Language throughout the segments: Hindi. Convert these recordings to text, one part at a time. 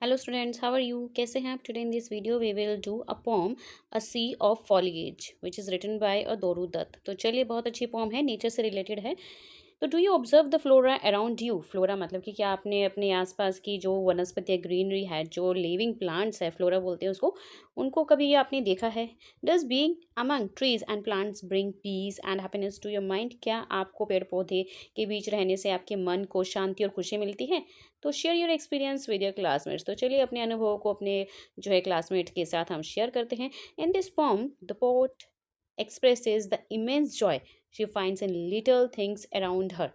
Hello students, how are you? कैसे हैं आप? Today in this video we will do a poem A Sea of Foliage which is written by a दोरू Dutt. तो चलिए, बहुत अच्छी poem है, नेचर से रिलेटेड है। तो do you observe the flora around you? Flora मतलब कि क्या आपने अपने आसपास की जो वनस्पति ग्रीनरी है, जो लिविंग प्लांट्स है, फ्लोरा बोलते हैं उसको, उनको कभी आपने देखा है? Does being among trees and plants bring peace and happiness to your mind? क्या आपको पेड़ पौधे के बीच रहने से आपके मन को शांति और खुशी मिलती है? तो share your experience with your classmates. तो चलिए, अपने अनुभव को अपने जो है क्लासमेट के साथ हम शेयर करते हैं। In this poem the poet expresses the immense joy she finds in little things around her।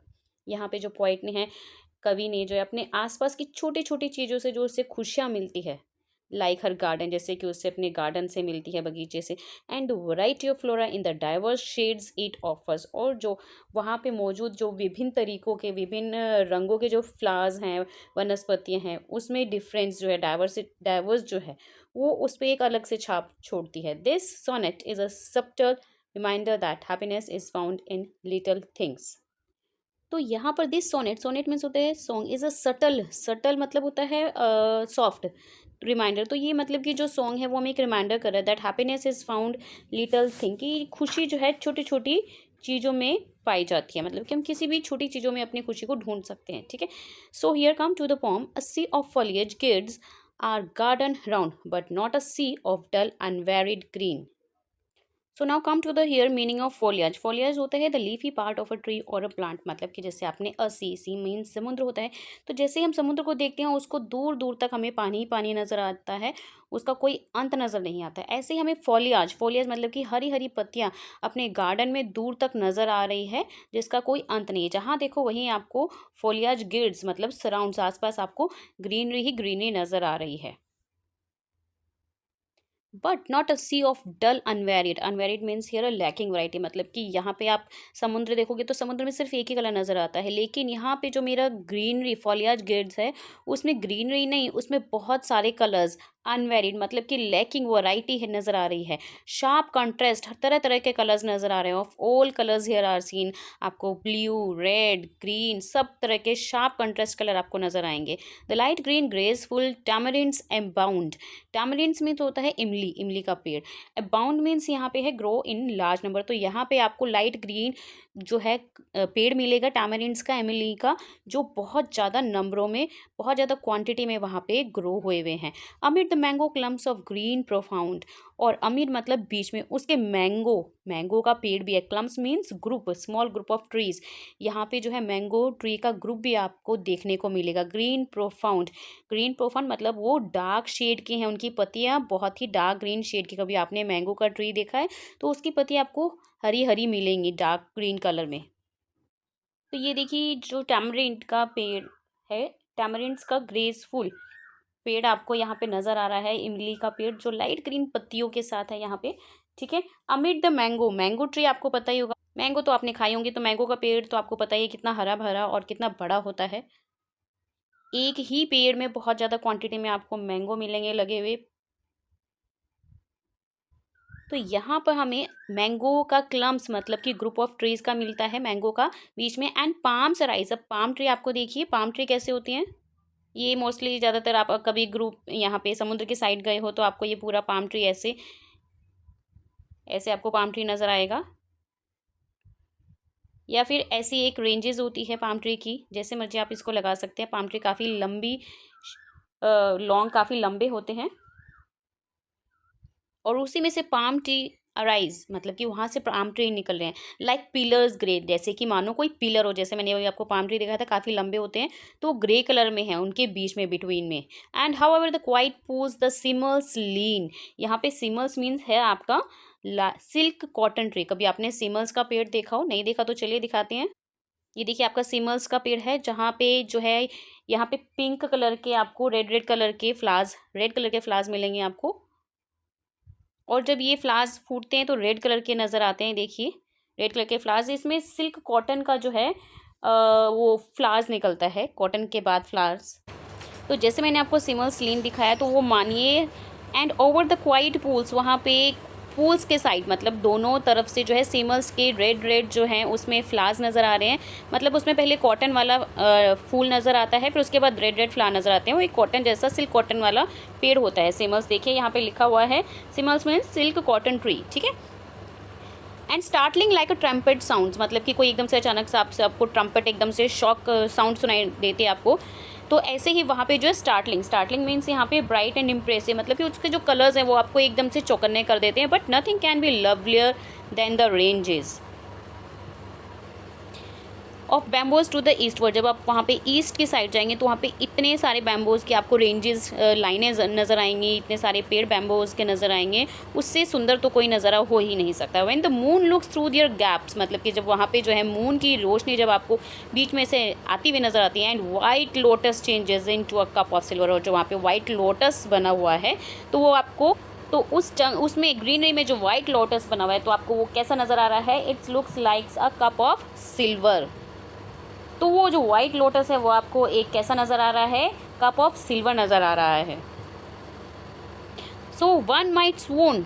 यहाँ पे जो पोइट ने है, कवि ने जो है अपने आसपास की छोटी छोटी चीज़ों से जो उसे खुशियाँ मिलती है, लाइक हर गार्डन, जैसे कि उससे अपने गार्डन से मिलती है, बगीचे से, and variety of flora in the diverse shades it offers. और जो वहाँ पे मौजूद जो विभिन्न तरीकों के, विभिन्न रंगों के जो फ्लावर्स हैं, वनस्पतियाँ हैं, उसमें डिफरेंस जो है, डाइवर्स जो है, वो उस पर एक अलग से छाप छोड़ती है। This sonnet is a subtle reminder that happiness is found in little things. तो यहाँ पर दिस सोनेट, सोनेट मीन्स होता है song, is a subtle, subtle मतलब होता है सॉफ्ट रिमाइंडर। तो ये मतलब कि जो सॉन्ग है वो हमें एक रिमाइंडर कर रहा है that happiness is found little thing, कि खुशी जो है छोटी छोटी चीज़ों में पाई जाती है, मतलब कि हम किसी भी छोटी चीज़ों में अपनी खुशी को ढूंढ सकते हैं। ठीक है। So here come to the poem a sea of foliage girds our garden round but not a sea of dull unvaried green. So now come to the here meaning of foliage. Foliage होता है the leafy part of a tree और अ प्लांट, मतलब कि जैसे आपने सी मीन्स समुद्र होता है। तो जैसे ही हम समुद्र को देखते हैं, उसको दूर दूर तक हमें पानी ही पानी नजर आता है, उसका कोई अंत नजर नहीं आता है। ऐसे ही हमें फोलियाज, फोलियाज मतलब कि हरी हरी पत्तियां अपने गार्डन में दूर तक नजर आ रही है, जिसका कोई अंत नहीं है। जहाँ देखो वहीं आपको फोलियाज गिर्ड्स मतलब सराउंड्स, आसपास आपको ग्रीनरी ही ग्रीनरी नजर आ रही है। But not a sea of dull unvaried. Unvaried means here a lacking variety, मतलब कि यहाँ पे आप समुद्र देखोगे तो समुद्र में सिर्फ एक ही कलर नजर आता है, लेकिन यहाँ पे जो मेरा ग्रीनरी फॉलियाज गिर्ड्स है, उसमें ग्रीनरी नहीं, उसमें बहुत सारे कलर्स, अनवेरिड मतलब कि लैकिंग वैरायटी है नजर आ रही है। शार्प कॉन्ट्रास्ट, हर तरह तरह के कलर्स नजर आ रहे हैं। Of all colours here are seen, आपको ब्लू, रेड, ग्रीन, सब तरह के शार्प कॉन्ट्रास्ट कलर आपको नजर आएंगे। The light green graceful tamarinds abound. Tamarinds means होता है इमली, इमली का पेड़। अबाउंड मीन्स यहाँ पे है ग्रो इन लार्ज नंबर। तो यहाँ पे आपको लाइट ग्रीन जो है पेड़ मिलेगा टैमरिंड्स का, इमली का, जो बहुत ज़्यादा नंबरों में, बहुत ज़्यादा क्वांटिटी में वहाँ पे ग्रो हुए हुए हैं। Amid the mango clumps of green profound. और अमिड मतलब बीच में उसके मैंगो, मैंगो का पेड़ भी है। Clumps means group, small group of trees. यहाँ पे जो है मैंगो ट्री का ग्रुप भी आपको देखने को मिलेगा। ग्रीन प्रोफाउंड, ग्रीन प्रोफाउंड मतलब वो डार्क शेड की हैं, उनकी पत्तियां बहुत ही डार्क ग्रीन शेड की। कभी आपने मैंगो का ट्री देखा है तो उसकी पत्तियां आपको हरी हरी मिलेंगी डार्क ग्रीन कलर में। तो ये देखिए, जो टैमरिंड का पेड़ है, टैमरिंड्स का ग्रेसफुल पेड़ आपको यहाँ पे नजर आ रहा है। इमली का पेड़ जो लाइट ग्रीन पत्तियों के साथ है यहाँ पे। ठीक है। Amid the mango, mango tree आपको पता ही होगा, मैंगो तो आपने खाई होंगी, तो मैंगो का पेड़ तो आपको पता ही है कितना हरा भरा और कितना बड़ा होता है। एक ही पेड़ में बहुत ज़्यादा क्वांटिटी में आपको मैंगो मिलेंगे लगे हुए। तो यहाँ पर हमें मैंगो का क्लम्स मतलब कि ग्रुप ऑफ ट्रीज का मिलता है, मैंगो का बीच में। And palms rise. अब पाम ट्री आपको देखिए, पाम ट्री कैसे होती हैं, ये मोस्टली ज़्यादातर आप कभी ग्रुप यहाँ पे समुद्र के साइड गए हो तो आपको ये पूरा पाम ट्री ऐसे ऐसे आपको पाम ट्री नज़र आएगा। या फिर ऐसी एक रेंजेस होती है पाम ट्री की, जैसे मर्जी आप इसको लगा सकते हैं। पाम ट्री काफ़ी लंबी, लॉन्ग, काफ़ी लंबे होते हैं। और उसी में से पाम ट्री अराइज मतलब कि वहां से पाम ट्री निकल रहे हैं। लाइक पिलर्स ग्रे, जैसे कि मानो कोई पिलर हो, जैसे मैंने अभी आपको पाम ट्री दिखाया था, काफ़ी लंबे होते हैं, तो ग्रे कलर में है उनके बीच में, बिटवीन में। And how ever the quite पूज द सिमल्स लीन। यहाँ पे सिमल्स मीन्स है आपका सिल्क कॉटन ट्री। कभी आपने सिमल्स का पेड़ देखा हो, नहीं देखा तो चलिए दिखाते हैं। ये देखिए, आपका सिमल्स का पेड़ है, जहाँ पे जो है यहाँ पे पिंक कलर के आपको रेड रेड कलर के फ्लावर्स, रेड कलर के फ्लावर्स मिलेंगे आपको। और जब ये फ्लावर्स फूटते हैं तो रेड कलर के नज़र आते हैं। देखिए, रेड कलर के फ्लावर्स, इसमें सिल्क कॉटन का जो है वो फ्लावर्स निकलता है, कॉटन के बाद फ्लावर्स। तो जैसे मैंने आपको सिमल स्लीन दिखाया, तो वो मानिए। And over the quite pools, वहाँ पे पूल्स के साइड, मतलब दोनों तरफ से जो है सेमल्स के रेड रेड जो हैं उसमें फ्लावर्स नज़र आ रहे हैं। मतलब उसमें पहले कॉटन वाला फूल नज़र आता है, फिर उसके बाद रेड रेड फ्लावर नज़र आते हैं। वो एक कॉटन जैसा सिल्क कॉटन वाला पेड़ होता है सेमल्स। देखिए यहाँ पे लिखा हुआ है सेमल्स मीन्स सिल्क कॉटन ट्री, ठीक है। And startling like a trumpet sounds, मतलब कि कोई एकदम से अचानक से आपको ट्रम्पेट एकदम से शॉक साउंड सुनाई देते आपको। तो ऐसे ही वहाँ पे जो है स्टार्टलिंग मीन्स यहाँ पे ब्राइट एंड इम्प्रेसिव, मतलब कि उसके जो कलर्स हैं वो आपको एकदम से चौकन्ने कर देते हैं। But nothing can be lovelier than the ranges of bamboos to the eastward. जब आप वहाँ पे ईस्ट की साइड जाएंगे तो वहाँ पे इतने सारे बैम्बोज की आपको रेंजेस लाइनें नज़र आएंगी, इतने सारे पेड़ बैम्बोज के नज़र आएंगे। उससे सुंदर तो कोई नज़ारा हो ही नहीं सकता। When the moon looks through their gaps, मतलब कि जब वहाँ पे जो है मून की रोशनी जब आपको बीच में से आती हुई नज़र आती है। And white lotus changes into a cup of silver, और जो वहाँ पे वाइट लोटस बना हुआ है तो वो आपको तो उसमें ग्रीनरी में जो वाइट लोटस बना हुआ है तो आपको वो कैसा नज़र आ रहा है? It's looks likes a cup of silver. तो वो जो वाइट लोटस है वो आपको एक कैसा नज़र आ रहा है? कप ऑफ सिल्वर नज़र आ रहा है। So one might swoon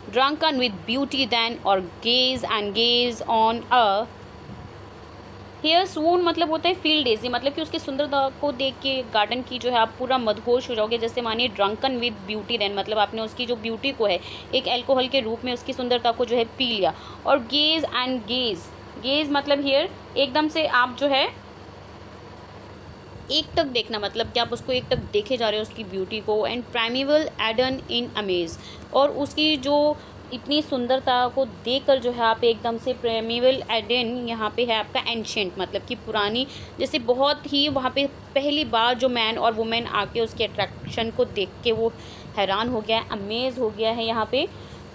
drunken with beauty then or gaze on a here swoon मतलब होता है फील डेजी, मतलब कि उसकी सुंदरता को देख के गार्डन की जो है आप पूरा मदहोश हो जाओगे। जैसे मानिए ड्रंकन विद ब्यूटी देन, मतलब आपने उसकी जो ब्यूटी को है एक अल्कोहल के रूप में उसकी सुंदरता को जो है पी लिया। और गेज मतलब हियर एकदम से आप जो है एक टक देखना, मतलब कि आप उसको एक टक देखे जा रहे हो उसकी ब्यूटी को। एंड प्राइमेवल एडन इन अमेज, और उसकी जो इतनी सुंदरता को देखकर जो है आप एकदम से प्राइमेवल एडन यहाँ पे है आपका एंशिएंट, मतलब कि पुरानी, जैसे बहुत ही वहाँ पे पहली बार जो मैन और वुमेन आके उसके अट्रैक्शन को देख के वो हैरान हो गया है, अमेज हो गया है यहाँ पे,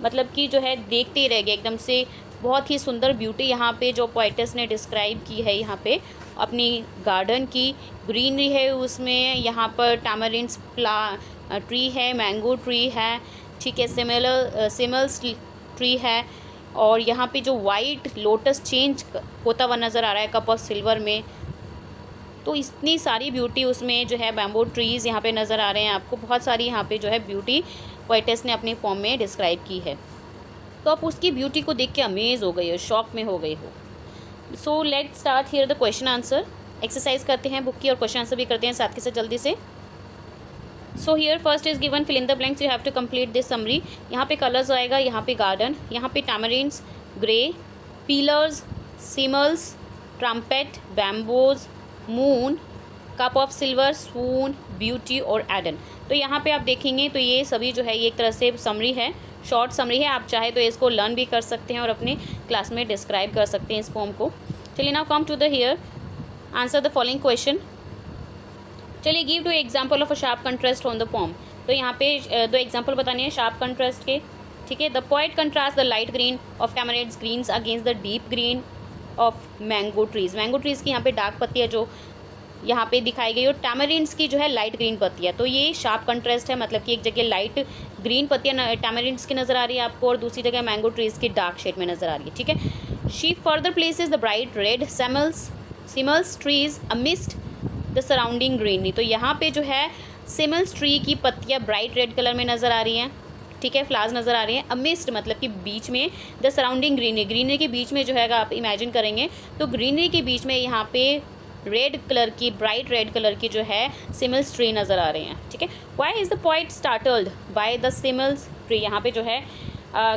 मतलब कि जो है देखते ही रह गए एकदम से। बहुत ही सुंदर ब्यूटी यहाँ पे जो पोएटिस ने डिस्क्राइब की है यहाँ पे अपनी गार्डन की। ग्रीनरी है उसमें, यहाँ पर टैमरिंड्स ट्री है, मैंगो ट्री है, ठीक है, सिमल्स ट्री है, और यहाँ पे जो वाइट लोटस चेंज होता हुआ नज़र आ रहा है कप ऑफ सिल्वर में। तो इतनी सारी ब्यूटी उसमें जो है बैम्बो ट्रीज़ यहाँ पे नज़र आ रहे हैं आपको। बहुत सारी यहाँ पे जो है ब्यूटी पोएटिस ने अपनी फॉर्म में डिस्क्राइब की है। तो आप उसकी ब्यूटी को देख के अमेज हो गए हो, शॉक में हो गए हो। So let start here the question answer. Exercise करते हैं बुक की और क्वेश्चन आंसर भी करते हैं साथ के साथ जल्दी से। So here first is given fill in the blanks, you have to complete this summary. यहाँ पे कलर्स आएगा, यहाँ पे गार्डन, यहाँ पे tamarinds, grey, pillars, simuls, trumpet, bamboos, moon, cup of silver, swoon, beauty और एडन। तो यहाँ पे आप देखेंगे तो ये सभी जो है ये एक तरह से समरी है, शॉर्ट समरी है। आप चाहे तो इसको लर्न भी कर सकते हैं और अपने क्लास में डिस्क्राइब कर सकते हैं इस फॉर्म को। चलिए now come to the here answer the following question. चलिए give two example of a sharp contrast on the form. तो यहाँ पे दो एग्जाम्पल बताने हैं शार्प कंट्रास्ट के, ठीक है। The poet contrast the light green of tamarinds greens against the deep green of mango trees. Mango trees की यहाँ पे डार्क पत्तियाँ जो यहाँ पे दिखाई गई और टैमरिंड्स की जो है लाइट ग्रीन पत्तियाँ। तो ये शार्प कंट्रास्ट है, मतलब कि एक जगह लाइट ग्रीन पत्तियाँ टैमरिंड्स की नज़र आ रही है आपको और दूसरी जगह मैंगो ट्रीज़ की डार्क शेड में नज़र आ रही है, ठीक है। She further places the bright red simuls trees amidst the surrounding greenery. तो यहाँ पे जो है सिमल्स ट्री की पत्तियाँ ब्राइट रेड कलर में नज़र आ रही हैं, ठीक है, फ्लावर्स नज़र आ रही हैं। अमिस्ट मतलब कि बीच में, द सराउंडिंग ग्रीनरी के बीच में जो है आप इमेजिन करेंगे तो ग्रीनरी के बीच में यहाँ पे रेड कलर की, ब्राइट रेड कलर की जो है सिमल्स ट्री नज़र आ रहे हैं, ठीक है। Why is the poet startled by the simuls tree. यहाँ पे जो है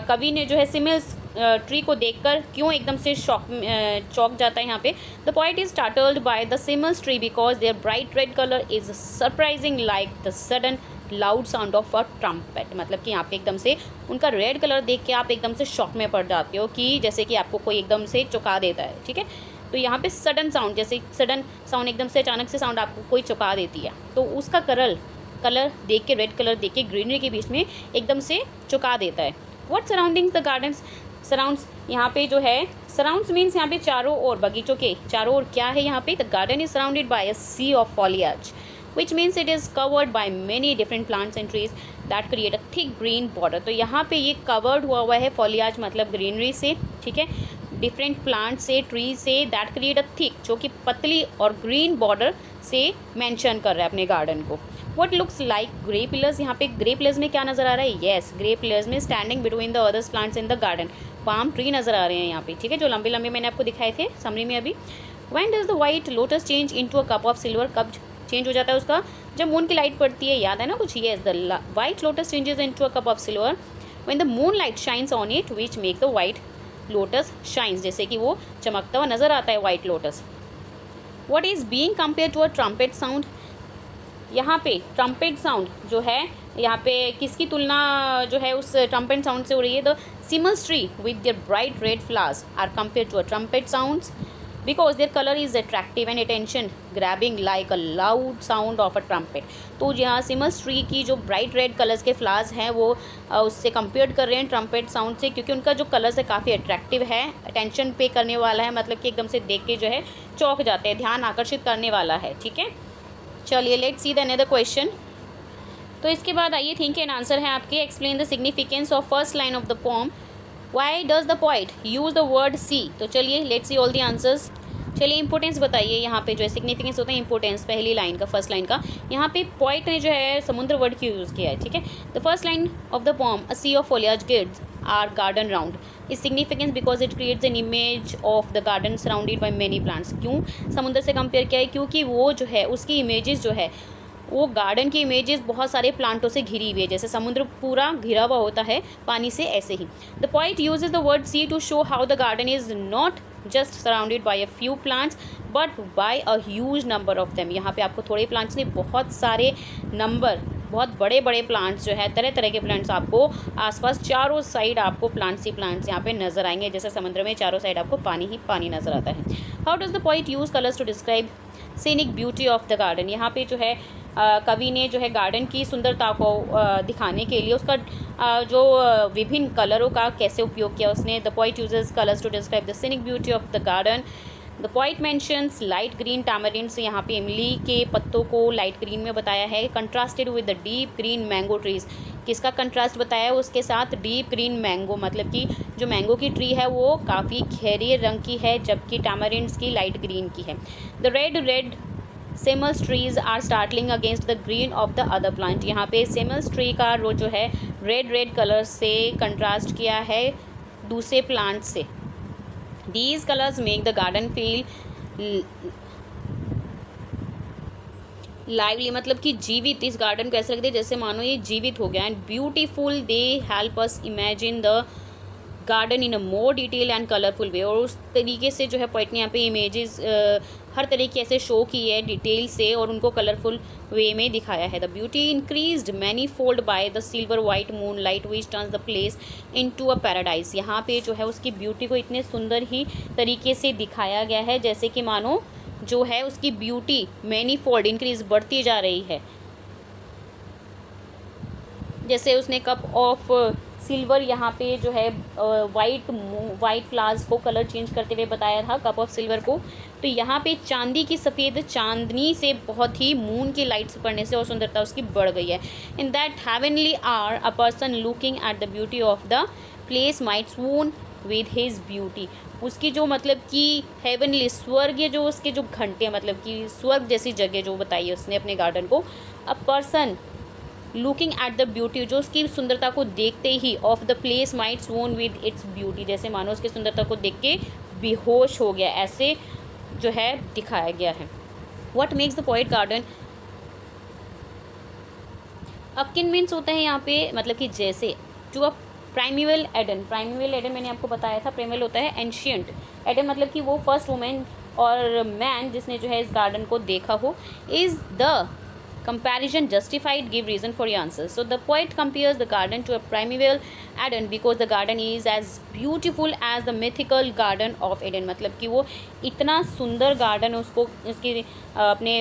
कवि ने जो है सिमल्स ट्री को देखकर क्यों एकदम से चौंक जाता है यहाँ पे। The poet is startled by the simuls tree because their bright red colour is surprising like the sudden loud sound of a trumpet. मतलब कि यहाँ पे एकदम से उनका रेड कलर देख के आप एकदम से शॉक में पड़ जाते हो कि जैसे कि आपको कोई एकदम से चौंका देता है, ठीक है। तो यहाँ पे सडन साउंड, जैसे सडन साउंड एकदम से अचानक से साउंड आपको कोई चौंका देती है, तो उसका कलर देख के, रेड कलर देख के ग्रीनरी के बीच में एकदम से चौंका देता है। What surroundings the gardens surrounds, यहाँ पे जो है सराउंड्स मीन्स यहाँ पे चारों ओर, बगीचों के चारों ओर क्या है यहाँ पे, the garden is surrounded by a sea of foliage which means it is covered by many different plants and trees that create a thick green border। तो यहाँ पे ये covered हुआ है foliage मतलब ग्रीनरी से, ठीक है, डिफरेंट प्लांट से, ट्री से, दैट क्रिएट अ थिक, जो कि पतली और ग्रीन बॉर्डर से मेंशन कर रहा है अपने गार्डन को। What looks like grey pillars, यहाँ पे ग्रे पिलर्स में क्या नजर आ रहा है, येस ग्रे पिलर्स में standing between the others plants in the garden, palm tree नजर आ रहे हैं यहाँ पे, ठीक है, जो लंबे लंबे मैंने आपको दिखाए थे समरी में अभी। When does the white lotus change into a cup of silver, कब चेंज हो जाता है उसका, जब मून की लाइट पड़ती है, याद है ना कुछ, yes the white lotus changes into a cup of silver when the moonlight shines on it which make the white lotus shines, जैसे कि वो चमकता हुआ नजर आता है white lotus. What is being compare to a trumpet sound, यहाँ पे ट्रम्पेट साउंड जो है, यहाँ पे किसकी तुलना जो है उस ट्रम्पेट साउंड से हो रही है, the simuls tree with their bright red flowers are compare to a trumpet sounds because their colour is attractive and attention grabbing like a loud sound of a trumpet. तो यहाँ सिमल्स ट्री की जो ब्राइट रेड कलर्स के फ्लावर्स हैं वो उससे कंपेयर कर रहे हैं ट्रम्पेट साउंड से, क्योंकि उनका जो कलर्स है काफ़ी अट्रैक्टिव है, अटेंशन पे करने वाला है, मतलब कि एकदम से देख के जो है चौंक जाते हैं, ध्यान आकर्षित करने वाला है, ठीक है। चलिए let's see the another question. तो इसके बाद आइए थिंक एंड आंसर है आपके, explain the significance of first line of the poem, why does the poet use the word sea. तो चलिए let's see all the answers. चलिए इंपोर्टेंस बताइए, यहाँ पे जो है सिग्निफिकेंस होता है इंपोर्टेंस, पहली लाइन का, फर्स्ट लाइन का, यहाँ पे पोइट ने जो है समुद्र वर्ड क्यों यूज़ किया है, ठीक है। The first line of the poem, a sea of foliage gives our garden round, is significant because it creates an image of the garden surrounded by many plants। क्यों समुद्र से कंपेयर किया है, क्योंकि वो जो है उसकी इमेजेस जो है वो गार्डन की इमेजेस बहुत सारे प्लांटों से घिरी हुई है, जैसे समुद्र पूरा घिरा हुआ होता है पानी से, ऐसे ही। The poet uses the word sea to show how the garden is not just surrounded by a few plants but by a huge number of them. यहाँ पे आपको थोड़े प्लांट्स नहीं, बहुत सारे नंबर, बहुत बड़े बड़े प्लांट्स जो है, तरह तरह के प्लांट्स आपको आसपास चारों साइड आपको प्लांट्स ही प्लांट्स यहाँ पे नजर आएंगे, जैसे समुद्र में चारों साइड आपको पानी ही पानी नजर आता है। How does the poet use colours to describe scenic beauty of the garden, यहाँ पे जो है कवि ने जो है गार्डन की सुंदरता को दिखाने के लिए उसका जो विभिन्न कलरों का कैसे उपयोग किया उसने। The poet uses colours to describe the scenic beauty of the garden. The poet mentions light green tamarinds, यहाँ पे इमली के पत्तों को लाइट ग्रीन में बताया है, contrasted with the deep green mango trees. किसका कंट्रास्ट बताया है उसके साथ, डीप ग्रीन मैंगो, मतलब कि जो मैंगो की ट्री है वो काफ़ी गहरे रंग की है, जबकि टैमरिंड्स की लाइट ग्रीन की है। The red semuls trees are startling against the green of the other plant, यहाँ पे सेमल्स ट्री का रो जो है रेड कलर से कंट्रास्ट किया है दूसरे प्लांट से। These colors make the garden feel lively, मतलब कि जीवित, इस गार्डन को ऐसा लगता है जैसे मानो ये जीवित हो गया। And beautiful, they help us imagine the garden in a more detail and colourful way. और उस तरीके से जो है पोइट ने यहाँ पे इमेजेस हर तरीके ऐसे शो की है डिटेल से और उनको कलरफुल वे में दिखाया है। The beauty increased many fold by the silver white moon light which turns the place into a paradise. यहाँ पे जो है उसकी ब्यूटी को इतने सुंदर ही तरीके से दिखाया गया है जैसे कि मानो जो है उसकी ब्यूटी मैनी फोल्ड इंक्रीज बढ़ती जा रही है। जैसे उसने कप ऑफ सिल्वर यहाँ पे जो है वाइट फ्लावर्स को कलर चेंज करते हुए बताया था कप ऑफ सिल्वर को, तो यहाँ पे चांदी की सफ़ेद चांदनी से बहुत ही मून की लाइट्स पड़ने से और सुंदरता उसकी बढ़ गई है। In that heavenly or a person looking at the beauty of the place might swoon with his beauty. उसकी जो मतलब कि हेवनली स्वर्गीय जो उसके जो घंटे मतलब कि स्वर्ग जैसी जगह जो बताई है उसने अपने गार्डन को, a person looking at the beauty, जो उसकी सुंदरता को देखते ही of the place might swoon with its beauty, जैसे मानो उसकी सुंदरता को देख के बेहोश हो गया, ऐसे जो है दिखाया गया है। What makes the poet garden akin means होता है यहाँ पे मतलब कि जैसे to a primeval Eden. Primeval Eden मैंने आपको बताया था, प्राइमिवल होता है एंशियंट, एडन मतलब कि वो फर्स्ट वुमेन और मैन जिसने जो है इस गार्डन को देखा हो। Is the comparison justified, give reason for your answers. So the poet compares the garden to a primeval Eden because the garden is as beautiful as the mythical garden of Eden। मतलब कि वो इतना सुंदर गार्डन उसको उसकी अपने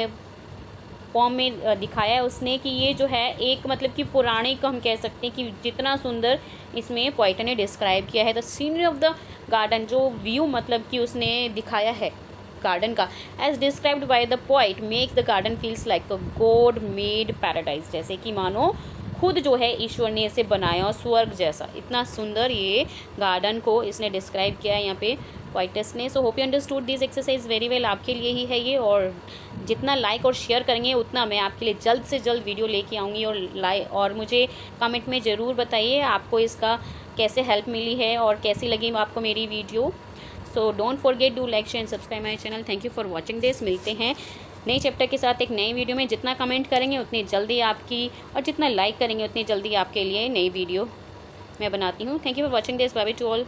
फॉर्म में दिखाया है उसने कि ये जो है एक मतलब कि पौराणिक हम कह सकते हैं कि जितना सुंदर इसमें पोएट ने डिस्क्राइब किया है। The scenery of the garden, जो व्यू मतलब कि उसने दिखाया है गार्डन का, as described by the poet makes the garden feels like a god made paradise, जैसे कि मानो खुद जो है ईश्वर ने इसे बनाया स्वर्ग जैसा। इतना सुंदर ये गार्डन को इसने डिस्क्राइब किया है यहाँ पे पोइटस ने। So hope you understood this exercise very well, आपके लिए ही है ये। और जितना लाइक और शेयर करेंगे उतना मैं आपके लिए जल्द से जल्द वीडियो लेके आऊँगी। और मुझे कमेंट में ज़रूर बताइए आपको इसका कैसे हेल्प मिली है और कैसी लगी आपको मेरी video. So don't forget do like share and subscribe my channel. Thank you for watching this. मिलते हैं नए चैप्टर के साथ एक नई वीडियो में। जितना कमेंट करेंगे उतनी जल्दी आपकी, और जितना लाइक करेंगे उतनी जल्दी आपके लिए नई वीडियो मैं बनाती हूँ। Thank you for watching this. Bye bye to all.